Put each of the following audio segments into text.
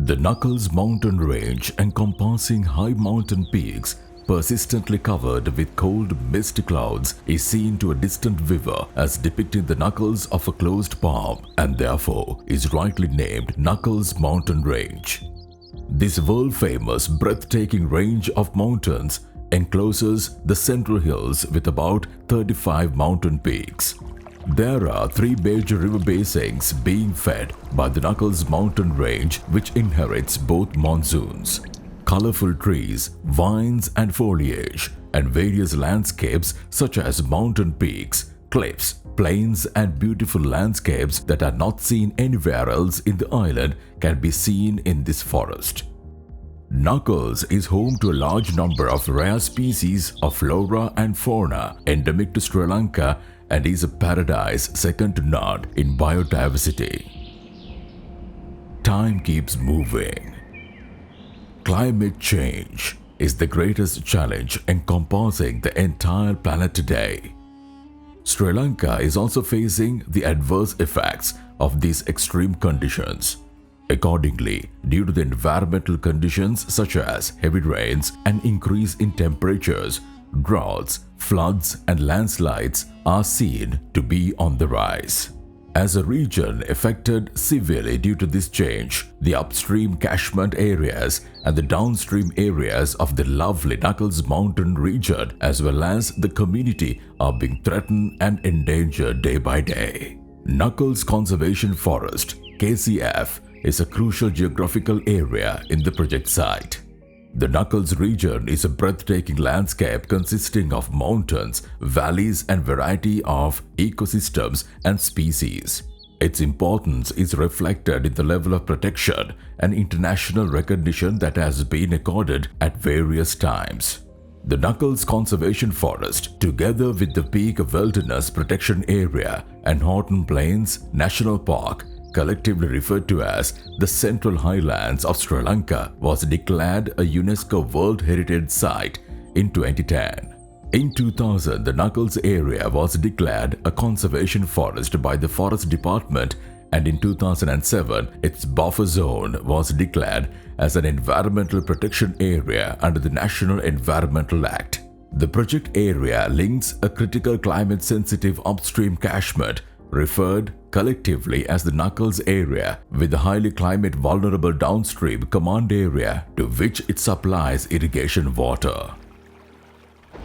The Knuckles mountain range, encompassing high mountain peaks persistently covered with cold mist clouds, is seen to a distant viewer as depicting the knuckles of a closed palm and therefore is rightly named Knuckles Mountain Range. This world-famous breathtaking range of mountains encloses the Central Hills with about 35 mountain peaks. There are 3 major river basins being fed by the Knuckles Mountain Range, which inherits both monsoons. Colorful trees, vines and foliage, and various landscapes such as mountain peaks, cliffs, plains and beautiful landscapes that are not seen anywhere else in the island can be seen in this forest. Knuckles is home to a large number of rare species of flora and fauna endemic to Sri Lanka and is a paradise second to none in biodiversity. Time keeps moving. Climate change is the greatest challenge encompassing the entire planet today. Sri Lanka is also facing the adverse effects of these extreme conditions. Accordingly, due to the environmental conditions such as heavy rains and increase in temperatures, droughts, floods and landslides are seen to be on the rise. As a region affected severely due to this change, the upstream catchment areas and the downstream areas of the lovely Knuckles Mountain region as well as the community are being threatened and endangered day by day. Knuckles Conservation Forest, KCF, is a crucial geographical area in the project site. The Knuckles region is a breathtaking landscape consisting of mountains, valleys and variety of ecosystems and species. Its importance is reflected in the level of protection and international recognition that has been accorded at various times. The Knuckles Conservation Forest, together with the Peak Wilderness Protection Area and Horton Plains National Park, collectively referred to as the Central Highlands of Sri Lanka, was declared a UNESCO World Heritage Site in 2010. In 2000, the Knuckles area was declared a conservation forest by the Forest Department, and in 2007, its buffer zone was declared as an environmental protection area under the National Environmental Act. The project area links a critical climate-sensitive upstream catchment referred collectively as the Knuckles area with the highly climate vulnerable downstream command area to which it supplies irrigation water.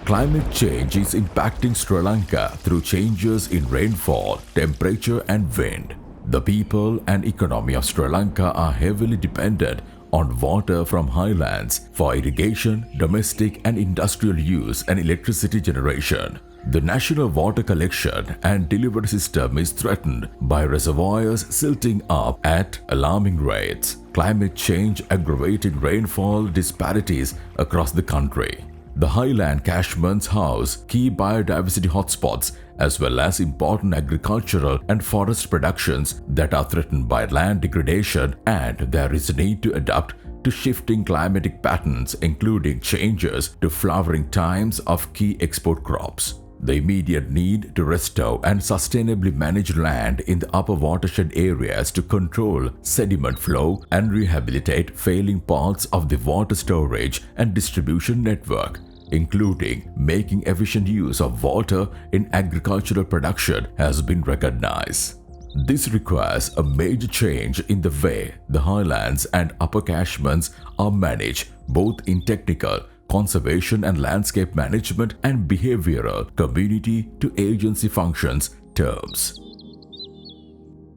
Climate change is impacting Sri Lanka through changes in rainfall, temperature and wind. The people and economy of Sri Lanka are heavily dependent on water from highlands for irrigation, domestic and industrial use and electricity generation. The national water collection and delivery system is threatened by reservoirs silting up at alarming rates. Climate change aggravating rainfall disparities across the country. The highland catchments house key biodiversity hotspots as well as important agricultural and forest productions that are threatened by land degradation, and there is a need to adapt to shifting climatic patterns including changes to flowering times of key export crops. The immediate need to restore and sustainably manage land in the upper watershed areas to control sediment flow and rehabilitate failing parts of the water storage and distribution network, including making efficient use of water in agricultural production, has been recognized. This requires a major change in the way the highlands and upper catchments are managed, both in technical, conservation and landscape management and behavioral community to agency functions terms.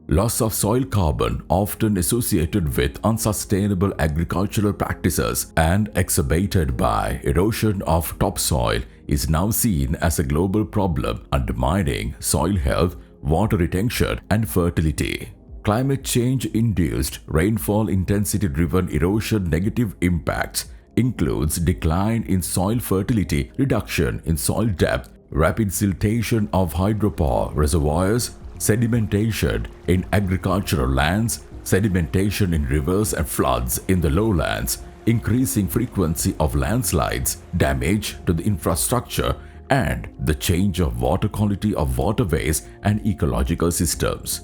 Loss of soil carbon, often associated with unsustainable agricultural practices and exacerbated by erosion of topsoil, is now seen as a global problem undermining soil health, water retention and fertility. Climate change-induced rainfall intensity-driven erosion negative impacts includes decline in soil fertility, reduction in soil depth, rapid siltation of hydropower reservoirs, sedimentation in agricultural lands, sedimentation in rivers and floods in the lowlands, increasing frequency of landslides, damage to the infrastructure, and the change of water quality of waterways and ecological systems.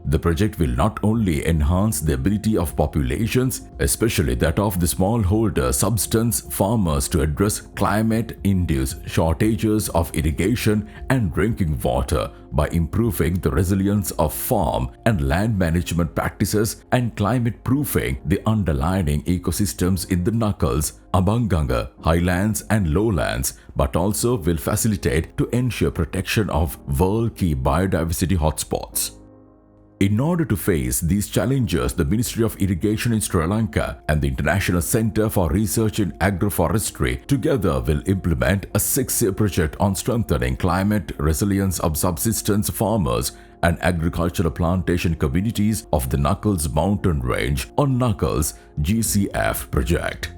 The project will not only enhance the ability of populations, especially that of the smallholder subsistence farmers, to address climate-induced shortages of irrigation and drinking water by improving the resilience of farm and land management practices and climate-proofing the underlying ecosystems in the Knuckles, Abanganga, highlands and lowlands, but also will facilitate to ensure protection of world key biodiversity hotspots. In order to face these challenges, the Ministry of Irrigation in Sri Lanka and the International Center for Research in Agroforestry together will implement a 6-year project on strengthening climate resilience of subsistence farmers and agricultural plantation communities of the Knuckles mountain range, or Knuckles GCF Project.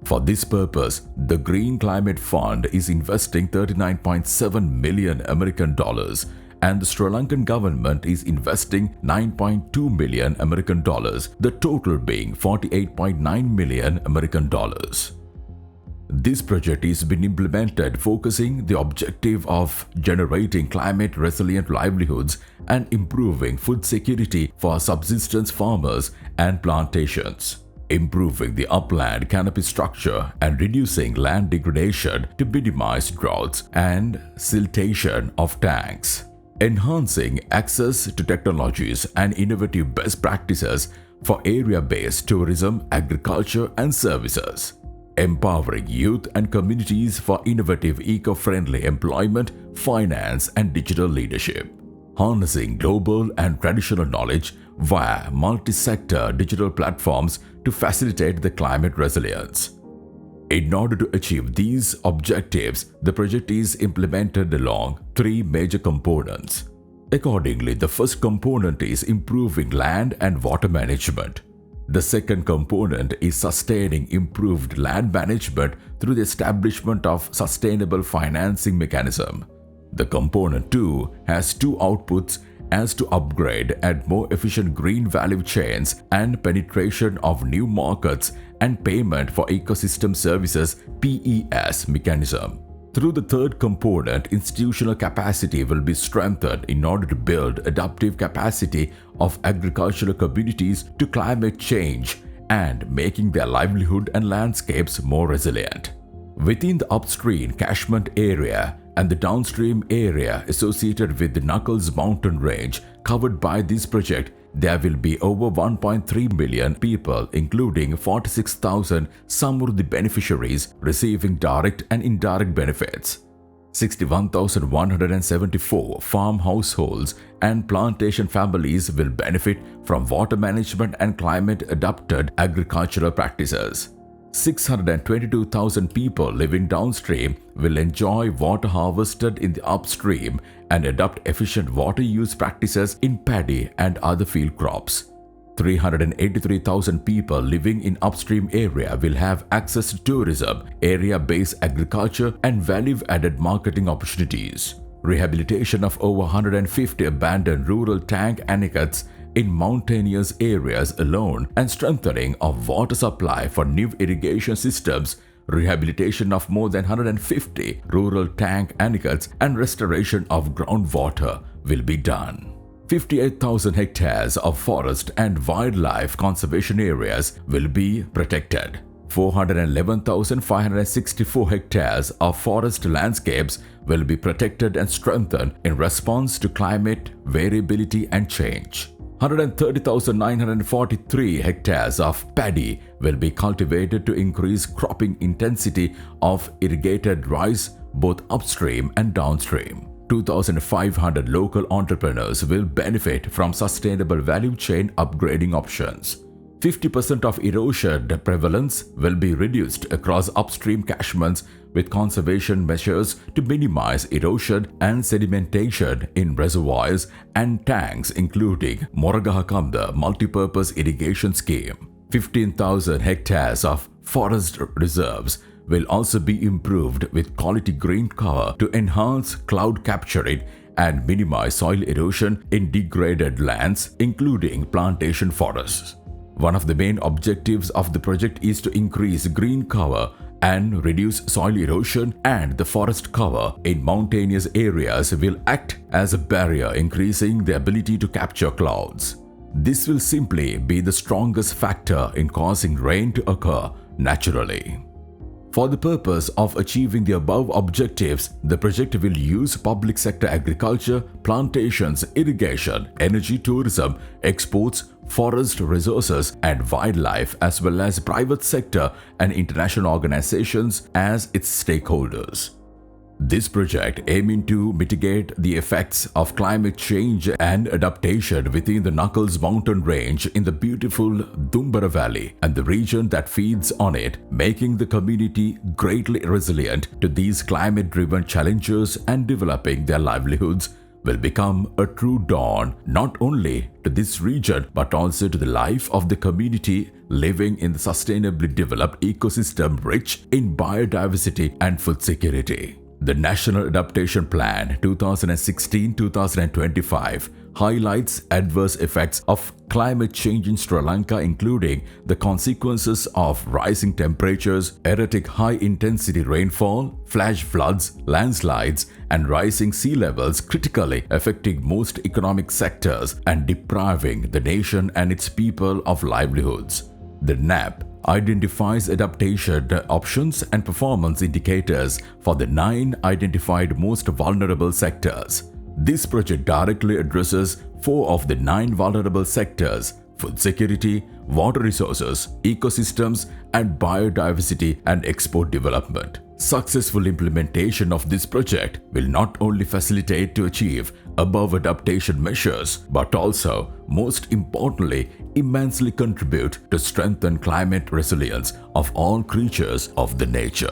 For this purpose, the Green Climate Fund is investing $39.7 million American dollars, and the Sri Lankan government is investing $9.2 million American dollars, the total being $48.9 million American dollars. This project is being implemented focusing the objective of generating climate-resilient livelihoods and improving food security for subsistence farmers and plantations, improving the upland canopy structure and reducing land degradation to minimize droughts and siltation of tanks, enhancing access to technologies and innovative best practices for area-based tourism, agriculture and services, empowering youth and communities for innovative eco-friendly employment, finance and digital leadership, harnessing global and traditional knowledge via multi-sector digital platforms to facilitate the climate resilience. In order to achieve these objectives, the project is implemented along 3 major components. Accordingly, the first component is improving land and water management. The second component is sustaining improved land management through the establishment of sustainable financing mechanism. The component 2 has 2 outputs as to upgrade and more efficient green value chains and penetration of new markets and payment for ecosystem services (PES) mechanism. Through the third component, institutional capacity will be strengthened in order to build adaptive capacity of agricultural communities to climate change and making their livelihood and landscapes more resilient. Within the upstream catchment area and the downstream area associated with the Knuckles mountain range covered by this project, there will be over 1.3 million people, including 46,000 Samruddhi beneficiaries receiving direct and indirect benefits. 61,174 farm households and plantation families will benefit from water management and climate-adapted agricultural practices. 622,000 people living downstream will enjoy water harvested in the upstream and adopt efficient water use practices in paddy and other field crops. 383,000 people living in upstream area will have access to tourism, area-based agriculture and value-added marketing opportunities. Rehabilitation of over 150 abandoned rural tank anechots in mountainous areas alone and strengthening of water supply for new irrigation systems, rehabilitation of more than 150 rural tank anechots and restoration of groundwater will be done. 58,000 hectares of forest and wildlife conservation areas will be protected. 411,564 hectares of forest landscapes will be protected and strengthened in response to climate variability and change. 130,943 hectares of paddy will be cultivated to increase cropping intensity of irrigated rice both upstream and downstream. 2,500 local entrepreneurs will benefit from sustainable value chain upgrading options. 50% of erosion prevalence will be reduced across upstream catchments with conservation measures to minimize erosion and sedimentation in reservoirs and tanks, including Moragahakanda multipurpose irrigation scheme. 15,000 hectares of forest reserves will also be improved with quality green cover to enhance cloud capturing and minimize soil erosion in degraded lands, including plantation forests. One of the main objectives of the project is to increase green cover and reduce soil erosion, and the forest cover in mountainous areas will act as a barrier, increasing the ability to capture clouds. This will simply be the strongest factor in causing rain to occur naturally. For the purpose of achieving the above objectives, the project will use public sector agriculture, plantations, irrigation, energy tourism, exports, forest resources and wildlife, as well as private sector and international organizations as its stakeholders. This project aiming to mitigate the effects of climate change and adaptation within the Knuckles mountain range in the beautiful Dumbara Valley and the region that feeds on it, making the community greatly resilient to these climate-driven challenges and developing their livelihoods, will become a true dawn not only to this region but also to the life of the community living in the sustainably developed ecosystem rich in biodiversity and food security. The National Adaptation Plan 2016-2025 highlights adverse effects of climate change in Sri Lanka, including the consequences of rising temperatures, erratic high-intensity rainfall, flash floods, landslides, and rising sea levels, critically affecting most economic sectors and depriving the nation and its people of livelihoods. The NAP identifies adaptation options and performance indicators for the 9 identified most vulnerable sectors. This project directly addresses 4 of the 9 vulnerable sectors: food security, water resources, ecosystems, and biodiversity and export development. Successful implementation of this project will not only facilitate to achieve above adaptation measures, but also, most importantly, immensely contribute to strengthen climate resilience of all creatures of the nature.